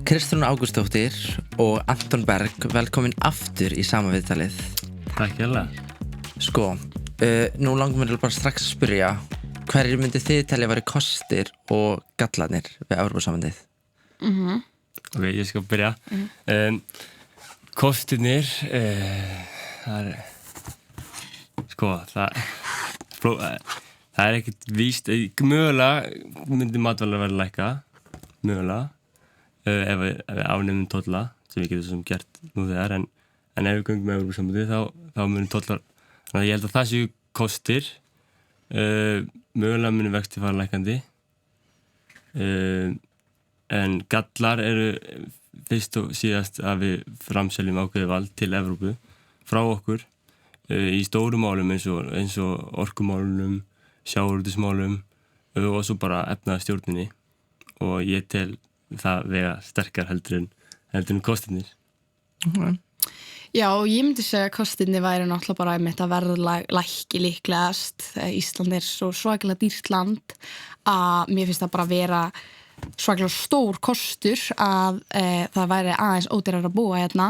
Kristrún Ágústsdóttir og Anton Berg, velkomin aftur í sama viðtalið. Takk hérlega. Sko, nú langar mér bara strax að spyrja, hverjir myndi þið telja væri kostir og gallarnir við Evrópusambandið? Ok, ég skal byrja. Kostirnir, það er ekkert víst, mögulega myndi matvælar verða lækka, mögulega, ef við afnemum tolla, sem við getum sem gert nú þegar, en ef við göngum með Evrópusambandið, þá munum tollar, þannig að ég held að það séu kostir, mögulega munum vexti fara lækkandi, en gallar eru fyrst og síðast að við framseljum ákveðið vald til Evrópu frá okkur í stórum málum eins og orkumálum, sjávarútvegsmálum og svo bara efnahagsstjórninni og ég tel það vega sterkar heldur en kostirnir. Já, ég myndi segja að kostirnir væri náttúrulega bara einmitt að verðlækki líklegast. Ísland er svo svakalega dýrt land að mér finnst það bara vera svakalega stór kostur að það væri aðeins ódýrara að búa hérna.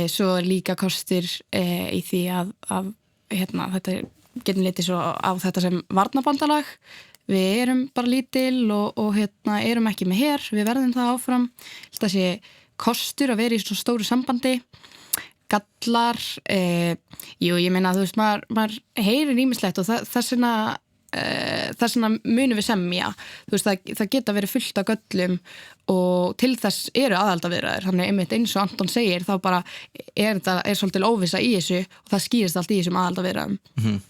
Svo líka kostir í því að þetta getum litið svo á þetta sem varnarbandalag. Við erum bara lítil og erum ekki með her, við verðum það áfram. Þetta sé kostur að vera í svona stóru sambandi. Gallar, ég meina, þú veist, maður heyrir ýmislegt og þess vegna munum við semja. Þú veist, það geta verið fullt af göllum og til þess eru aðaldaviðræður. Þannig einmitt eins og Anton segir, þá bara er svolítið óvissa í þessu og það skýrist allt í þessum aðaldaviðræðum.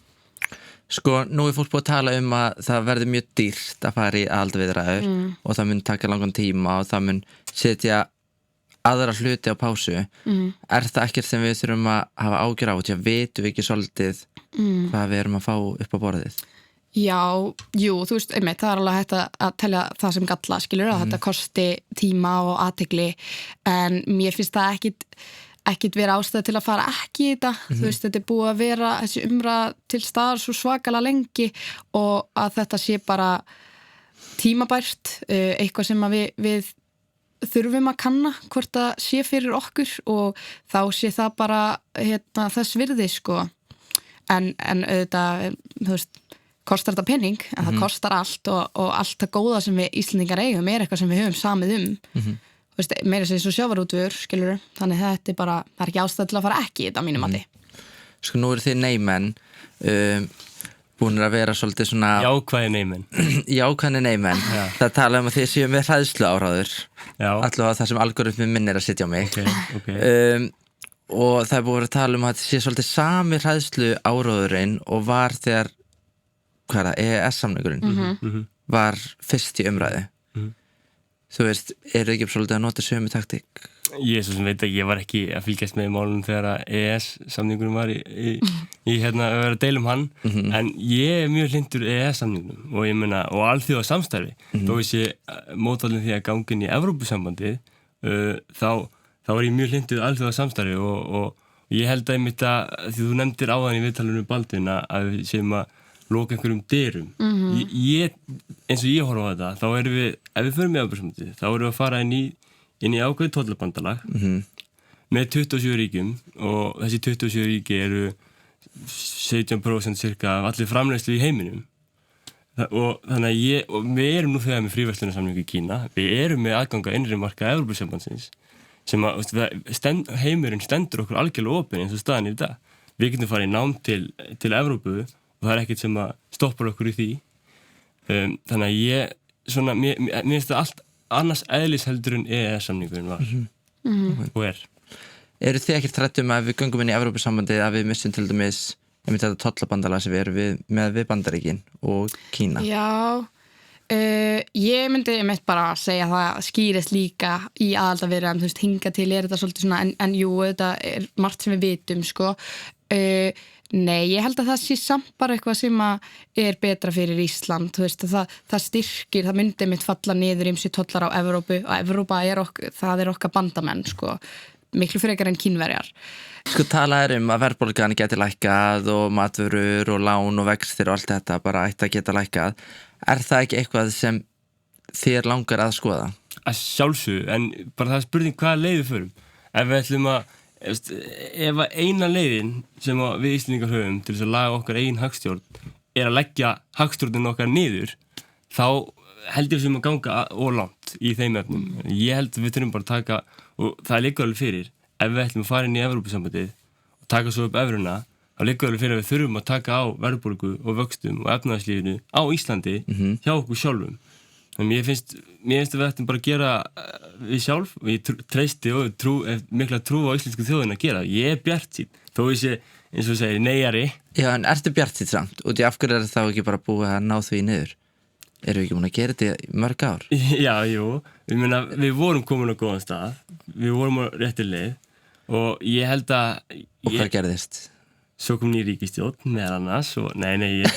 Sko, nú er fólk búið að tala að það verður mjög dýrt að fara í aðaldaviðræður og það mun taka langan tíma og það mun setja aðra hluti á pásu. Er það ekkert sem við þurfum að hafa ágjör á, því að vitum við ekki svolítið hvað við erum að fá upp á borðið? Já, jú, þú veist, einmitt, það er alveg hægt að telja það sem galla, skilur, að þetta kosti tíma og athygli, en mér finnst það ekkit vera ástæð til að fara ekki í þetta. Þú veist, þetta er búið að vera þessi umræða til staðar svo svakalega lengi og að þetta sé bara tímabært, eitthvað sem að við þurfum að kanna hvort það sé fyrir okkur og þá sé það bara þess virði, sko. En auðvitað, þú veist, kostar þetta penning, en það kostar allt og allt það góða sem við Íslendingar eigum er eitthvað sem við höfum samið Þú veist, meira sem svo sjávarútvegur, skilur, þannig þetta er bara, það er ekki ástæð til að fara ekki í þetta á mínum mati. Sko, nú eru þið neymenn, búinir að vera svolítið svona... Jákvæði neymenn. Jákvæði neymenn. Já. Það tala að þið séu með hræðslu áráður. Já. Allavega það sem algoritmi minn er að sitja á mig. Okay. Og það er búið að tala að þetta sé svolítið sami hræðslu áráðurinn og var þegar, hvað er það, EES-samningurinn var fyrst í umræðu. Þú veist, eru ekki svolítið að nota sömu taktík? Ég svo sem veit ekki, ég var ekki að fylgjast með í málunum þegar að EES-samningunum var í að vera að deila hann, en ég er mjög hlynntur EES-samningunum og ég meina, og alþjóða samstarfi, þó ég sé mótfallin því að ganga inn í Evrópusambandið, þá er ég mjög hlynntur alþjóða samstarfi og ég held að einmitt að, því þú nefndir áðan í viðtalinu Baldvin að við séum að loka einhverjum dyrum. Eins og ég horfa á þetta, þá erum við, ef við förum með Evrópusambandið, þá erum við að fara inn í ákveðið tollabandalag með 27 ríkjum og þessi 27 ríki eru 17% cirka af allir framleiðslu í heiminum. Og þannig að við erum nú þegar með fríverslunarsamning í Kína, við erum með aðgang að innri markað Evrópusambandsins sem að heimurinn stendur okkur algjörlega opinn eins og staðan í dag. Við getum farið í nám til Evrópu og það er ekkert sem að stoppar okkur í því. Þannig að mér finnst það allt annars eðlis heldur en EES-samningurinn var og er. Eru þið ekkert hræddir að við göngum inn í Evrópusambandið að við missum til dæmis þetta tollabandalag sem við erum með Bandaríkin og Kína? Já, ég myndi einmitt bara segja að það skýrist líka í aðaldaviðræðum, þú veist, hingað til þetta svolítið svona, en jú, þetta er margt sem við vitum, sko. Nei, ég held að það sé samt bara eitthvað sem er betra fyrir Ísland, þú veist, það styrkir, það myndi mitt falla niður ýmsir tollar á Evrópu og Evrópa það er okkar bandamenn, sko, miklu frekar en Kínverjar. Sko, talað að verðbólgan geti lækkað og matvörur og lán og vextir og allt þetta bara ætti að geta lækkað. Er það ekki eitthvað sem þér langar að skoða? að sjálfsögðu, en bara það er spurning hvaða leið við förum. Ef við ætlum ef eina leiðin sem við Íslendingar höfum til þess að laga okkar eigin hagstjórn að leggja hagstjórnin okkar niður, þá held ég sem að ganga langt í þeim efnum. Ég held að við þurfum bara að taka, og það liggur alveg fyrir, ef við ætlum að fara inn í Evrópusambandið og taka svo upp evruna, þá liggur alveg fyrir að við þurfum að taka á verðbólgu og vöxtum og efnahagslífinu á Íslandi hjá okkur sjálfum. Þannig mér finnst að við ættum bara að gera við sjálf, og ég treysti og mikla trú á íslensku þjóðina að gera. Ég er bjartsýnn, þó ég sé, eins og segir, neyjari. Já, en ertu bjartsýnn samt? Og af hverju þá ekki bara búið að ná því niður? Erum við ekki búin að gera þetta í mörg ár? Já, jú. Við vorum komin á góðan stað. Við vorum á rétti leið. Og ég held að... Og hvað gerðist? Svo kom ný ríkisstjórn meðal annars og en eins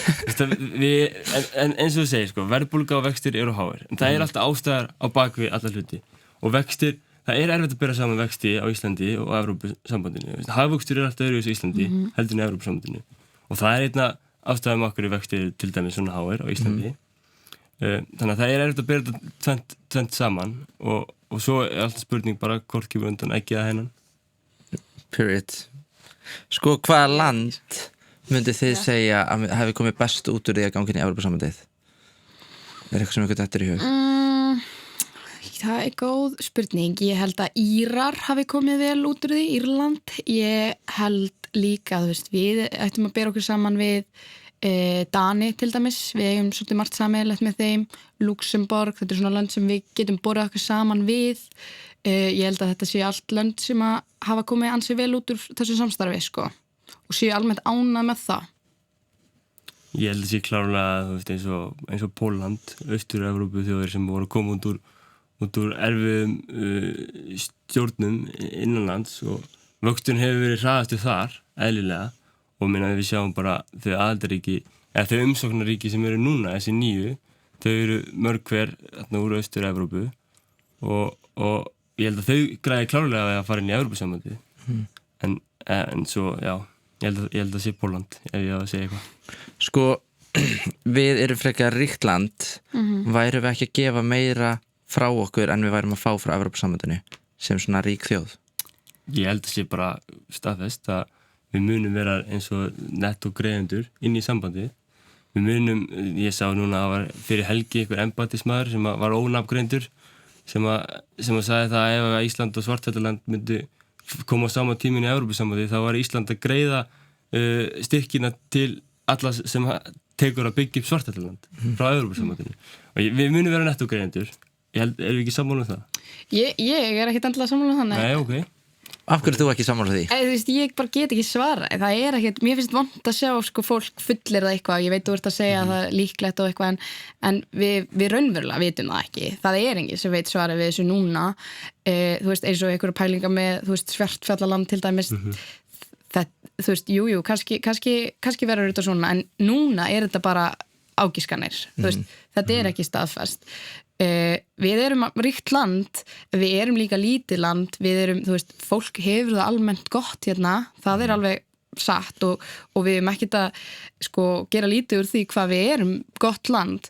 og þú segir, sko, verðbólga og vextir eru háir. En það alltaf ástæðar á bakvið alla hluti. Og vextir, það erfitt að bera saman vexti á Íslandi og Evrópusambandinu. Hagvöxtur alltaf öðruvísi á Íslandi heldur en Evrópusambandinu. Og það einna ástæðum okkur í vextir til dæmis svona háir á Íslandi. Þannig að það erfitt að bera þetta tvennt saman og svo alltaf spurning bara hvort kemur undan ekki að hennan. Period. Sko, hvaða land myndi þið segja að hafi komið best út úr því að ganga inn í Evrópusambandið? Eitthvað sem ykkur dettur í hug? Það góð spurning. Ég held að Írar hafi komið vel út úr því, Írland. Ég held líka, við ættum að bera okkur saman við Dani til dæmis. Við eigum svolítið margt sameiginlegt með þeim. Luxemborg, þetta svona land sem við getum borið okkur saman við. Ég held að þetta sé allt lönd sem að hafa komið ansi vel út úr þessu samstarfi, sko. Og sé almennt ánað með það. Ég held að sé klárlega, eins og Pólland, Austur-Evrópu þjóðir sem voru að koma út úr erfiðum stjórnum innanlands og vöxturinn hefur verið hraðastu þar, eðlilega. Og við sjáum bara þau aðildarríki, eða þau umsóknarríki sem eru núna, þessi nýju, þau eru mörg hver úr Austur-Evrópu og ég held að þau græði klárlega að fara inn í Evrópusambandið. En svo, já, ég held að sé Pólland, ef ég á að segja eitthvað. Sko, við erum frekar ríkt land, værum við ekki að gefa meira frá okkur en við værum að fá frá Evrópusambandinu sem svona rík þjóð? Ég held að sé bara staðfest að við munum vera eins og netto greiðendur inn í sambandið. Við munum, ég sá núna að það var fyrir helgi einhver embættismaður sem var ónafngreindur sem að sagði það að ef Ísland og Svartfjallaland myndi koma á sama tíminn í Evrópusambandið þá var Ísland að greiða styrkina til alla sem tekur að byggja upp Svartfjallaland frá Evrópusambandinu. Og við munum vera nettogreiðendur. Erum við ekki sammála um það? Ég er ekkert endilega sammála um það. Nei, ok. Af hverju þú ekki sammála því? Ég bara get ekki svara. Það er ekkert, mér finnst vont að sjá sko, fólk fullir það eitthvað. Ég veit þú ert að segja að það er líklegt og eitthvað en við raunverulega vitum það ekki. Það er enginn sem veit svarið við þessu núna. Þú veist, eins og einhverja pælinga með, þú veist, Svartfjallaland til dæmis. Þú veist, jú, kannski verður þetta svona en núna er þetta bara ágiskanir. Þú veist, þetta er ekki staðfest. Við erum ríkt land, við erum líka lítið land, við erum, þú veist, fólk hefur það almennt gott hérna, það er alveg satt og við erum ekkert að sko gera lítið úr því hvað við erum gott land.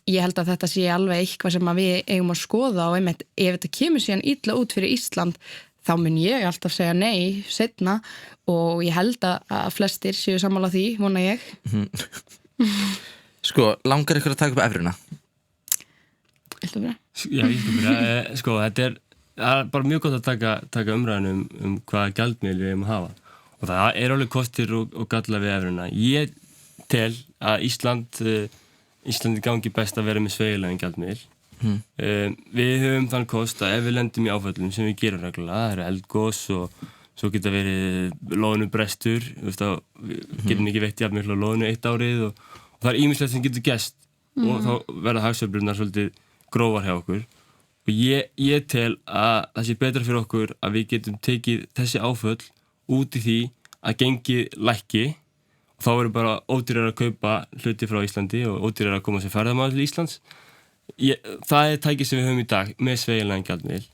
Ég held að þetta sé alveg eitthvað sem að við eigum að skoða og einmitt ef þetta kemur síðan illa út fyrir Ísland þá mun ég alltaf segja nei seinna og ég held að flestir séu sammála því, vona ég. Sko, langar ykkur að taka upp evruna? Viltu byrja? Já, ég vil byrja. Sko, það er bara mjög gott að taka umræðan um hvaða gjaldmiðil við eigum að hafa. Og það er alveg kostir og galla við evruna. Ég tel að Íslandi gangi best að vera með sveigjanlegan gjaldmiðil. Við höfum þann kost að ef við lendum í áföllum sem við gerum reglulega, það eru eldgos og svo geta verið loðnubrestur, við getum ekki veitt jafn miklu loðnu eitt árið og það er ýmislegt sem getur gerst og þá verða hagsveiflurnar svolítið grófar hjá okkur og ég tel að það sé betra fyrir okkur að við getum tekið þessi áföll út í því að gengið lækki og þá verður bara ódýrara að kaupa hluti frá Íslandi og ódýrara að koma sem ferðamaður til Íslands. Það er tækið sem við höfum í dag með sveigjanlegan gjaldmiðil.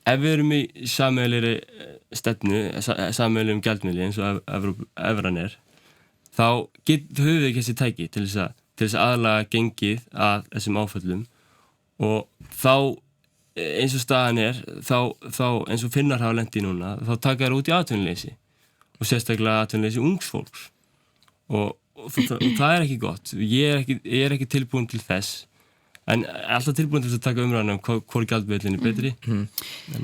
Ef við erum í sameiginlegri stefnu, sameiginlegum gjaldmiðli eins og evran er, þá höfum við ekki þessi tæki til þess að aðlaga gengið að þessum áföllum og þá eins og staðan þá eins og Finnar hafa lent í núna þá taka þær út í atvinnuleysi og sérstaklega atvinnuleysi ungs fólks og það ekki gott ég er ekki tilbúin til þess en alltaf tilbúin til að taka umræðan hvor gjaldmiðillinn betri en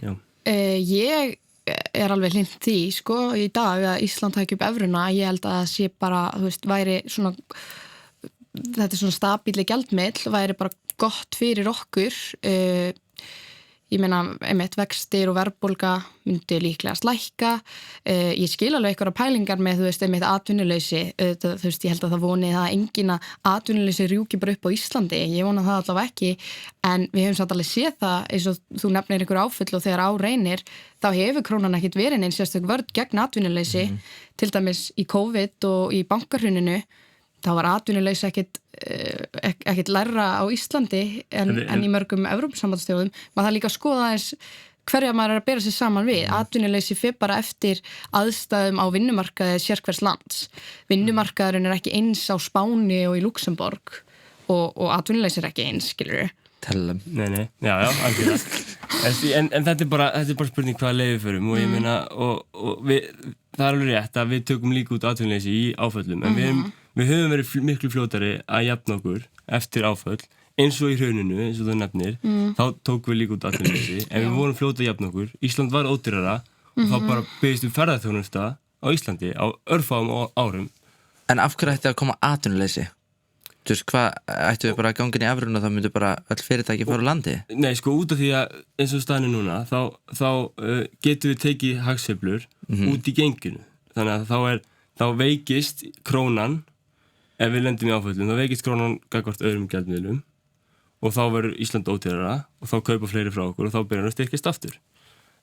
já Ég alveg hlynnt því, sko, í dag að Ísland taki upp evruna, ég held að það sé bara, þú veist, væri svona þetta svona stabíli gjaldmiðill væri bara gott fyrir okkur ég meina, einmitt vextir og verðbólga myndi líklegast lækka ég skil alveg einhverja pælingar með, þú veist, einmitt atvinnuleysi þú veist, ég held að það voni það engin að atvinnuleysi rjúki bara upp á Íslandi ég vona það allavega ekki en við höfum samt alveg séð það, eins og þú nefnir einhver áfull og þegar á reynir, þá hefur krónan ekkit verið neins sérstök vörn gegn atvinnuleysi til dæmis í COVID og í bankahruninu þá var atvinnuleysi ekkit læra á Íslandi en í mörgum Evrópusambandsþjóðum maður það líka að skoða eins hverja maður að bera sig saman við atvinnuleysi fer bara eftir aðstæðum á vinnumarkaði sérhvers lands vinnumarkaðurinn ekki eins á Spáni og í Luxemborg og atvinnuleysi ekki eins, skilurðu Tellum Nei, já, algjörlega en þetta er bara spurning hvaða leið við förum og ég meina og það er alveg rétt að við tökum líka út atvinnuleysi í áföllum en við höfum verið miklu fljótari að jafna okkur eftir áföll eins og í hruninu, eins og þú nefnir þá tókum við líka út atvinnuleysi en við vorum fljóta að jafna okkur, Ísland var ódýrara og þá bara byggðist ferðarþjónusta á Íslandi á örfáum árum En af hverju ætti að koma atvinnuleysi? Þú veist, hvað ættu við bara að ganga inn í evruna og þá myndu bara öll fyrirtæki fara úr landi? Nei, sko, út af því að eins og staðan núna þá getum við tekið hagsveiflur út í genginu þannig að þá veikist krónan ef við lendum í áföllum, þá veikist krónan gagnvart öðrum gjaldmiðlum og þá verður Ísland ódýrara og þá kaupa fleiri frá okkur og þá byrjar að styrkjast aftur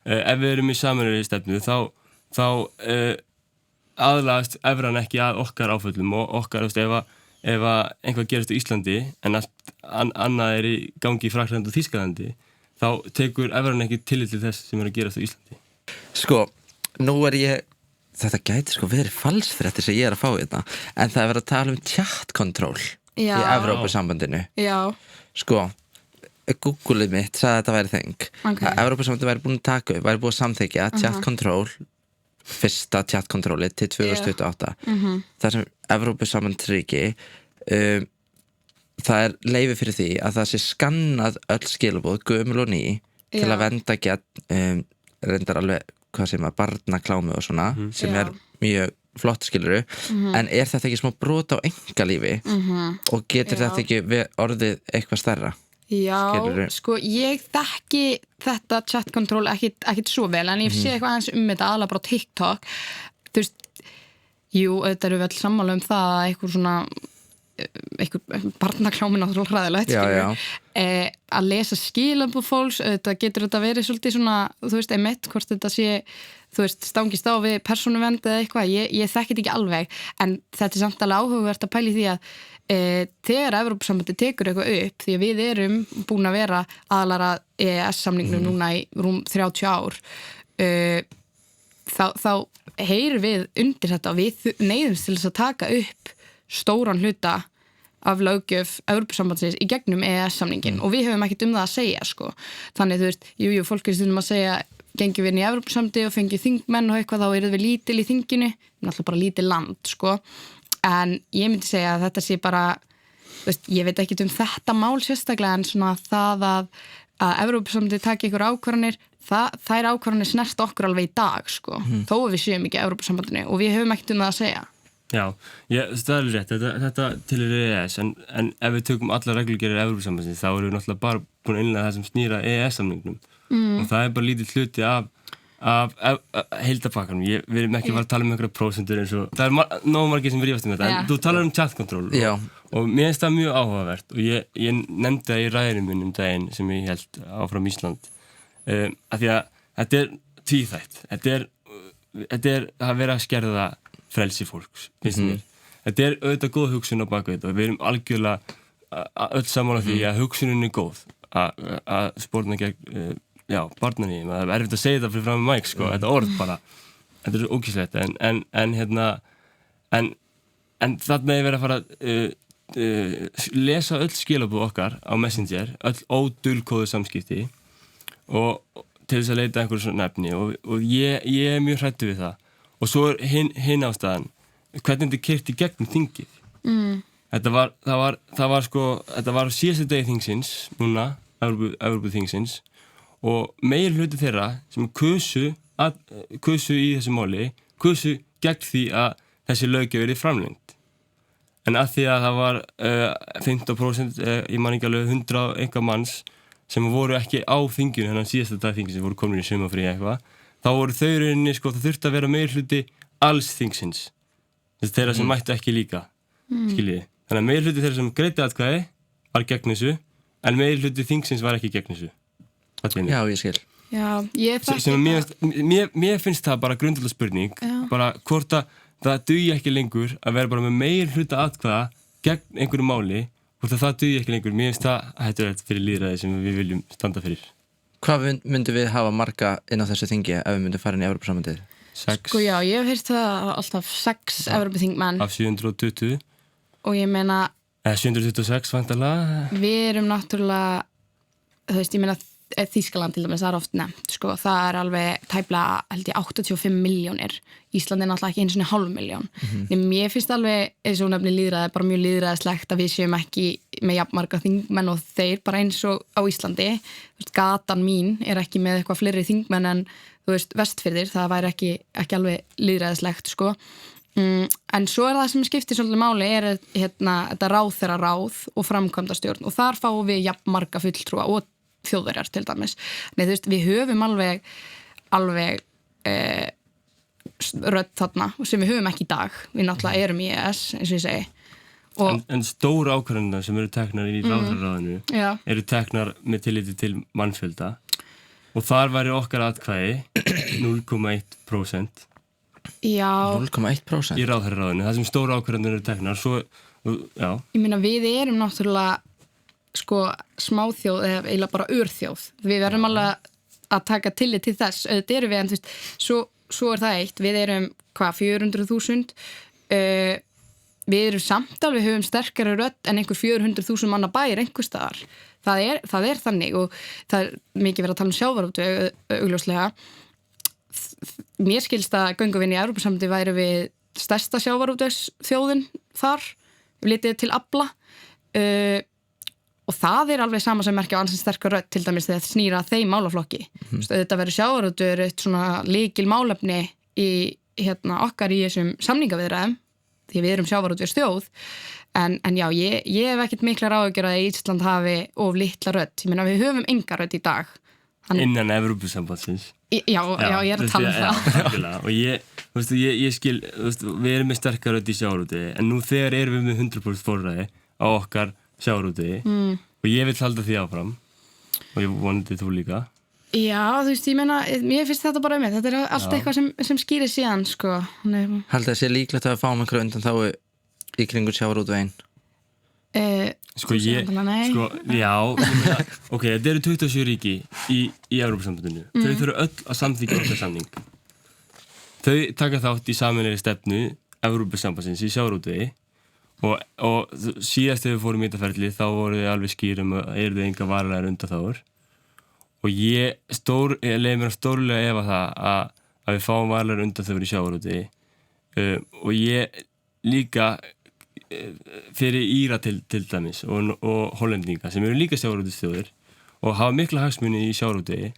ef við erum í sameiginlegri stefnu þá aðlagast evran ekki að okkar áföllum og okkar, ef einhvað gerist á Íslandi en allt annað í gangi í Frakklandi og Þýskalandi þá tekur evran ekki tillit til þess sem að gerast á Íslandi Sko, nú þetta gæti sko verið falsfréttir sem ég að fá þetta en það verið að tala um chat control í Evrópusambandinu Já Sko, Google-ið mitt sagði að þetta væri þeng að Evrópusambandinu væri búin að taka upp væri búin að samþykja chat control fyrsta chat controlið til 2028 þar sem Evrópusambandsríki það leyfi fyrir því að það sé skannað öll skilabóð, gömul og ný til að venda gegn reyndar alveg hvað sem að barnaklámi og svona sem mjög flott skiluru en þetta ekki smá brot á engalífi og getur þetta ekki orðið eitthvað stærra? Já, Skilurðu? sko ég þekki þetta chat control ekkit svo vel en ég sé eitthvað aðeins þetta aðalega bara á TikTok þú veist, jú, þetta eru vel sammála um það að einhver barnaklámi náttúrulega hræðilegt að lesa skilabóð fólks þetta getur þetta verið svolítið svona þú veist, einmitt, hvort þetta sé þú veist, stangist á við persónuvernd eða eitthvað ég þekki þetta ekki alveg en þetta er samt alveg áhugavert að pæli því að þegar Evrópusambandið tekur eitthvað upp því að við erum búin að vera aðalara EES-samningnum núna í rúm 30 ár þá heyrir við undir þetta og við neyðumst til þess að taka upp stóran hluta af löggjöf Evrópusambandsins í gegnum EES-samningin og við höfum ekkert það að segja sko. Þannig þú veist, jú, fólk er stundum að segja gengjum við inn í Evrópusambandið og fengið þingmenn og eitthvað þá erum við lítil í þinginu náttúrulega bara lítil land sko. En ég myndi segja að þetta sé bara veist, ég veit ekki þetta mál sérstaklega en svona það að Evrópusambandið taki ykkur ákvarðanir þær ákvarðanir snert okkur alveg í dag sko. Þó að við séum ekki Evrópusambandinu og við höfum ekkert það að segja Já, það er rétt, þetta til EES en ef við tökum alla reglugerðir Evrópusambandsins þá erum við náttúrulega bara búin að innlega það sem snýra EES-samningnum og það er bara lítið hluti af heildapakkanum, við erum ekki að fara að tala um einhverja prósentur eins og það er nógu margir sem við rífast þetta en þú talar um chat control og mér finnst það mjög áhugavert og ég nefndi það í ræðinu minn daginn sem ég held áfram Ísland af því að þetta er tvíþætt þetta er að vera að skerða frelsi fólks, finnst mér. Þetta er auðvitað góð hugsun á bak við þetta og við erum algjörlega öll sammála því að hugsunin er góð að spórna gegn barnaníum, það er erfitt að segja þetta fyrir fram með mæk, sko, þetta orð bara þetta er ókýrslegt en þarna er verið að fara lesa öll skilabóð okkar á Messenger, öll ódulkóðu samskipti og til þess að leita einhverju svona efni og ég er mjög hræddur við það og svo hinn ástæðan hvernig þetta er keyrt í gegnum þingið þetta var síðasta degi þingsins núna, Evrópuþingsins og meiri hluti þeirra sem kusu í þessu máli kusu gegn því að þessi löggjöf verið framlengt en að því að það var 15% ég man ekki alveg 100 eitthvað manns sem voru ekki á þinginu hennan síðasta dag þingsins voru komin í sumarfrí eitthvað þá voru þau rauninni það þurfti að vera meiri hluti alls þingsins þess þeirra sem mættu ekki líka skiljiði, þannig að meiri hluti þeirra sem greiddi atkvæði var gegn þessu en meiri hluti þingsins var ekki gegn þessu Já, ég skil mér finnst það bara grundvallar spurning bara hvort að það dugi ekki lengur að vera bara með meiri hluta atkvæða gegn einhverju máli hvort að það dugi ekki lengur, mér finnst það hættulegt fyrir lýðræði sem við viljum standa fyrir. Hvað myndum við hafa marga inn á þessu þingi ef við myndum fara inn í Evrópusambandið? 6. Sko já, ég hef heyrt það alltaf 6 Evrópuþingmenn. Af 720. Og ég meina 726 vantarlega. Við erum náttúrulega, þú veist, ég meina Þýskaland til dæmis, það oft nefnt, sko, það alveg tæplega, held ég, 85 milljónir. Ísland náttúrulega ekki einu svona 500.000. En mér finnst alveg, eins og nefni lýðræði, bara mjög lýðræðislegt að við séum ekki með jafnmarga þingmenn og þeir, bara eins og á Íslandi. Þú veist, gatan mín ekki með eitthvað fleiri þingmenn en, þú veist, Vestfirðir, það væri ekki alveg lýðræðislegt, sko. En svo það sem skiptir svolítið máli þetta ráðherraráð og framkvæmdastjórn og þar fáum við jafnmarga fulltrúa og þjóðverjar til dæmis. Nei, þú veist, við höfum alveg rödd þarna sem við höfum ekki í dag. Við náttúrulega erum í ES, eins og ég segi. En stóra ákvarðanir sem eru teknar í ráðherraráðinu eru teknar með tilliti til mannfjölda og þar væri okkar atkvæði 0,1%. Já. 0,1%? Í ráðherraráðinu, það sem stóra ákvarðanir eru teknar. Svo, já. Ég meina, við erum náttúrulega sko smáþjóð eða eiginlega bara örþjóð. Við verðum alveg að taka tillit til þess. Auðvitað erum við, en þú veist, svo það eitt. Við erum, 400.000. Við erum samt alveg, höfum sterkari rödd en einhver 400.000 manna bæir einhvers staðar. Það er þannig og það mikið verið að tala sjávarútveg augljóslega. Mér skilst að gönguvinn í Evrópusambandi væri við stærsta sjávarútvegsþjóðin þar. Við litið til afla. Og það alveg sama sem merkja á ansinn sterkar rödd til dæmis þegar snýra þeim málaflokki. Þetta verður sjávarútvegur eitt svona lykil málefni í okkar í þessum samningaviðræðum því við erum sjávarútvegsþjóð en já, ég hef ekkert miklar áhyggjur að Ísland hafi of litla rödd. Ég meina við höfum enga rödd í dag. Innan Evrópusambandsins. Já, ég að tala það. Og ég skil, við erum með sterkar rödd í sjávarútvegi en nú þegar erum við með 100% forræði á okkar sjávarútvegi og ég vil halda því áfram og ég vonandi þú líka. Já, þú veist, ég meina, mér finnst þetta bara með, þetta allt eitthvað sem skýrir síðan, sko. Haldið að sé líklegt að fáum einhverju undan þá í kringur sjávarútveginn? Já, ok, þetta eru 27 ríki í Evrópusambandinu. Þau þurfa öll að samþykkja okkar samning. Þau taka þátt í sameiginlegri stefnu Evrópusambandsins í sjávarútvegi og síðast þegar við fórum í þetta ferli þá voru þið alveg skýrum að eru þið enga varalegar undanþágur og ég leiði mér stórlega efa það að við fáum varalegar undanþágur í sjávarútvegi og ég líka fyrir Íra til dæmis og Hollendinga sem eru líka sjávarútvegsþjóðir og hafa mikla hagsmuni í sjávarútvegi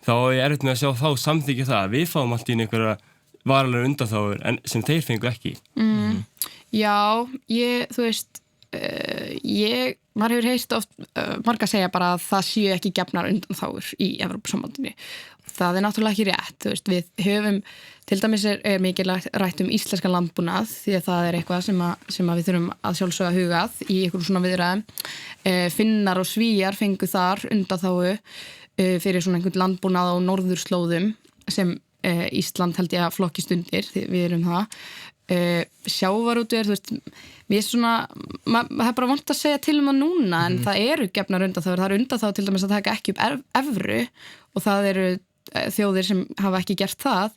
þá er erfitt með að sjá þá samþykkja það að við fáum allt í einhverja varalegar undanþágur en sem þeir fengu ekki. Já, þú veist, maður hefur heyrt oft marga segja bara að það séu ekki gefnar undanþágur í Evrópusambandinu. Það náttúrulega ekki rétt, þú veist, við höfum, til dæmis mikið rætt íslenska landbúnað því að það eitthvað sem við þurfum að sjálfsögða hugað í einhverjum svona viðræðum. Finnar og Svíar fengu þar undanþágu fyrir svona einhvern landbúnað á norðurslóðum sem Ísland held ég að flokkist undir, því við erum það. Sjávarútvegur, þú veist, mér svona það bara vont að segja til það núna en það eru gefnar undanþágur, það eru undanþágur til dæmis að taka ekki upp evru og það eru þjóðir sem hafa ekki gert það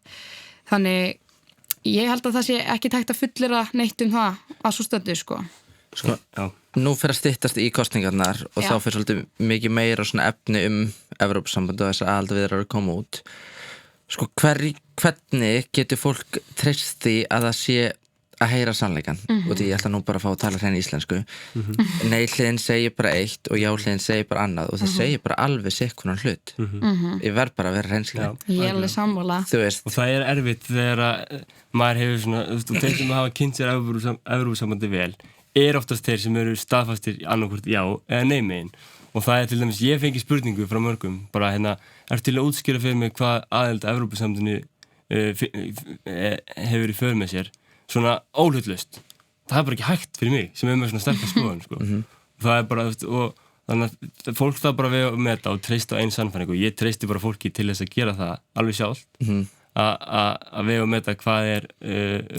þannig ég held að það sé ekki tækt að fullera neitt það að svo stöddu, sko. Sko, Já, nú fyrir að styttast í kosningarnar og Já. þá fyrir svolítið mikið meira svona efni Evrópusambandi og þessar aðildarviðræður að koma út. Sko, hvernig getur fólk treyst því að það sé að heyra sannleikan? Og því ég ætla nú bara að fá að tala hrein íslensku. Nei hliðin segir bara eitt og já hliðin segir bara annað og það segir bara alveg sikkunan hlut. Ég verð bara að vera hreinskilin. Ég alveg sammála. Þú veist, og það erfitt þegar að maður hefur svona, þú þeir sem hafa kynnt sér Evrópusambandi vel oftast þeir sem eru staðfastir annarkvort já eða nei megin og það til dæmis, ég fengi spurningu frá mörgum bara ertu til að útskýra fyrir mig hvað aðild að Evrópusambandinu hefur í för með sér svona óhlutlaust, það bara ekki hægt fyrir mig sem með svona sterkar skoðun sko. Það bara, og þannig að fólk það bara vega með þetta og treysta á einn sannfæring og ég treysti bara fólki til þess að gera það alveg sjálft að vega með þetta hvað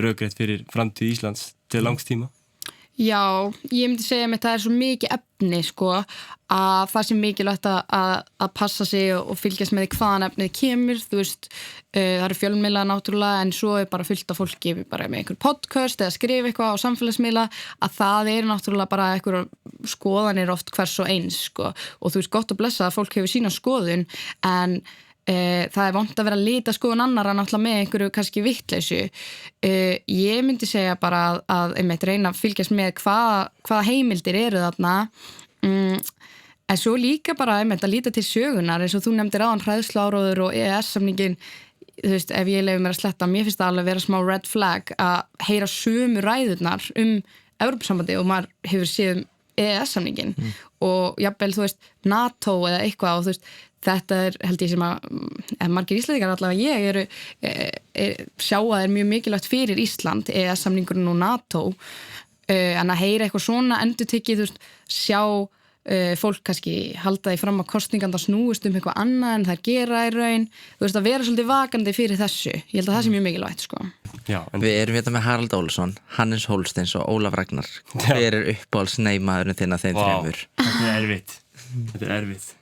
rökrétt fyrir framtíð Íslands til langs tíma. Já, ég myndi segja að það svo mikið efni sko að það sé mikilvægt að passa sig og fylgjast með hvaðan efnið kemur, þú veist, það eru fjölmiðla náttúrulega en svo bara fullt af fólki bara með einhver podcast eða skrifa eitthvað á samfélagsmiðla að það náttúrulega bara einhver skoðanir oft hvers og eins sko og þú veist gott að blessa að fólk hefur sína skoðun en það vont að vera að líta skoðun annara náttúrulega með einhverju kannski vittleysu. Ég myndi segja bara að einmitt reyna að fylgjast með hvaða heimildir eru þarna en svo líka bara einmitt að líta til sögunar eins og þú nefndir áðan hræðsluáróður og EES-samningin þú veist, ef ég leyfi mér að sletta mér finnst það alveg vera smá red flag að heyra sömu ræðurnar Evrópusambandi og maður hefur séð EES-samningin og jafnvel þú veist NATO eða eitthvað og þú veist þetta held ég sem að margir Íslendingar allavega ég sjá að mjög mikilvægt fyrir Ísland EES-samningurinn og NATO en að heyra eitthvað svona endurtekið þú veist sjá fólk kannski halda því fram að kosningarnar snúist eitthvað annað en þær gera í raun þú veist að vera svolítið vakandi fyrir þessu ég held að það sé mjög mikilvægt sko. Já, við erum hérna með Harald Ólafsson, Hannes Hólsteins og Ólaf Ragnar. Hver uppáhalds neymaðurinn þinn að þeim þremur? Þetta er erfitt.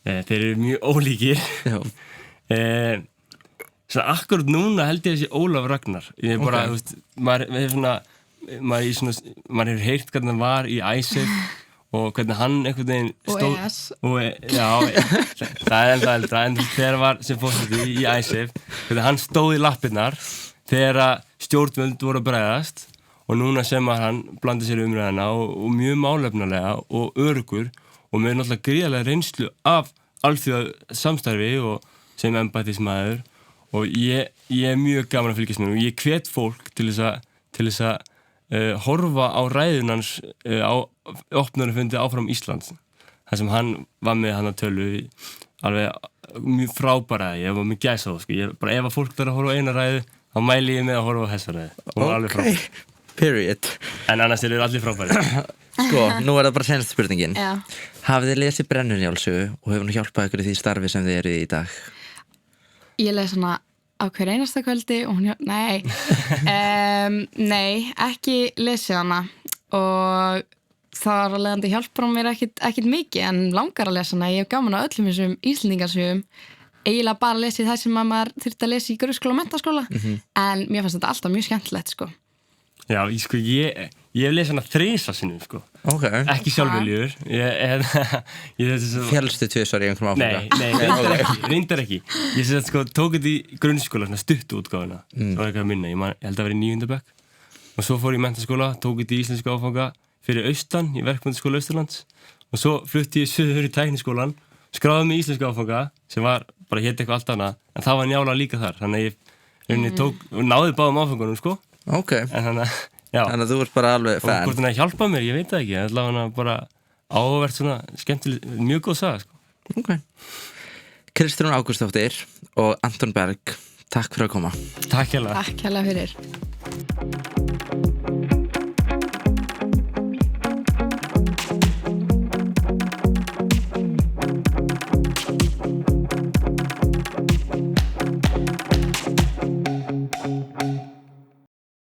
Þeir eru mjög ólíkir. Svona akkurat núna held ég að sé Ólaf Ragnar. Ég bara, þú veist, maður hefur heyrt hvernig hann var í ISAF og hvernig hann einhvern veginn stóð og það er eldra en þegar var sem fórseti í ISAF hvernig hann stóð í lappirnar þegar stjórnvöld voru að bregðast og núna sem að hann blandi sér umræðina og mjög málefnalega og öruggur og með náttúrulega gríðarlega reynslu af alþjóða samstarfi og sem embættismaður og ég er mjög gaman að fylgjast með og ég hvet fólk til þess að horfa á ræðunans á opnunarfundi áfram Íslands þar sem hann var með hann að tölu alveg mjög frábæra ég var með gæsa þá sko bara ef að fólk þarf að horfa á eina ræðu þá mæli ég með að horfa á þessa ræðu Period en annars eru allir frábæri Sko, nú það bara senast spurningin Já. Hafið þið lesið Brennunjálsögu og hefur nú hjálpað ykkur í því starfi sem þið eru í dag? Ég les hana á hver einasta kvöldi og hún nei ekki lesið hana og það var að leiðandi hjálpar mér ekkit mikið en langar að lesa hana ég hef gaman á öllum þessum Íslendingasögum eiginlega bara lesið það sem maður þurfti að lesa í grunnskóla og menntaskóla en mér fannst þetta alltaf mjög skemmtilegt sko. Já, ég hef lesið hana 3 sinnum sko ekki sjálfviljur Fjallstu 2 í einhverjum áfanga? Nei, reyndar ekki Ég sem sko, tók þetta í grunnskóla stuttu útgáfuna það var eitthvað að minna, ég held að vera í 9. bekk og svo fór ég í menntaskóla, tók þetta í íslensku áfanga fyrir austan, í verkmenntaskóla Austurlands og svo flutti ég suður í tækniskólan skráði mig í íslensku áfanga sem var bara hét eitthvað allt annað en það var Njála líka þar þannig að ég tók og náði báðum áfangunum sko Þannig að þú ert bara alveg fan og hvort hann hjálpa mér, ég veit það ekki það er bara áhugavert svona skemmtileg, mjög góð saga sko. Kristrún Ágústsdóttir og Anton Berg, takk fyrir að koma. Takk hérlega fyrir